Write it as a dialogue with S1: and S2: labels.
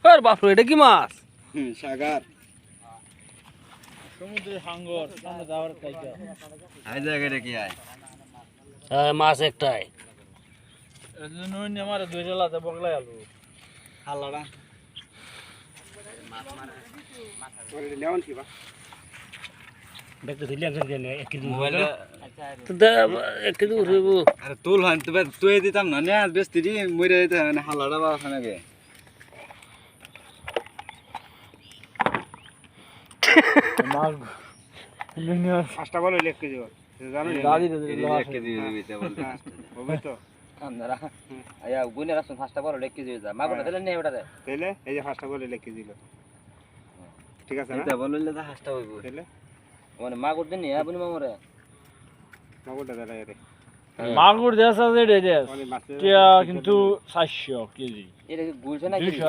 S1: আর বাপরে এটা কি মাছ?
S2: সাগর
S3: সমুদ্রের হাঙ্গর সামনে যাওয়ার জায়গা
S2: এই জায়গাটা কি আয়
S1: হ্যাঁ মাছ একটাই।
S3: এর জন্য আমার দুই জেলাতে বগলাই আলু
S2: হালাড়া ওরে নেওন কি বা
S1: দেখতে দিলাম কেন 1 কেজি
S2: মোবাইলটা
S1: দা 1 কেজি উঠব।
S2: আরে তুল হান তুই দিতাম না নে বেস্তি দি মইরা দিতে না হালাড়া বা ওখানে গে
S3: মাছ
S2: ফাস্টা বলে লেখ কেজি জানো
S3: দাদি
S2: লেখ কেজি দিতে বলতে হবে তো
S4: আপনারা আয়া গুনে রাখুন ফাস্টা বড় লেখ কেজি যা মাগুনা দিলেন না ওটা
S2: তাইলে এই যে ফাস্টা বলে লেখ কেজি ঠিক আছে না
S4: এটা বললে তো ফাস্টা হইব
S2: তাইলে
S4: মানে মাগুর দিন নি আপনি মামরে
S2: মাগুরটা দাঁড়ায় রে
S3: মাগুর দেশ আছে রে দেশ
S2: মানে মাছের
S3: টিয়া কিন্তু 400 কেজি
S4: এটা গুলছে নাকি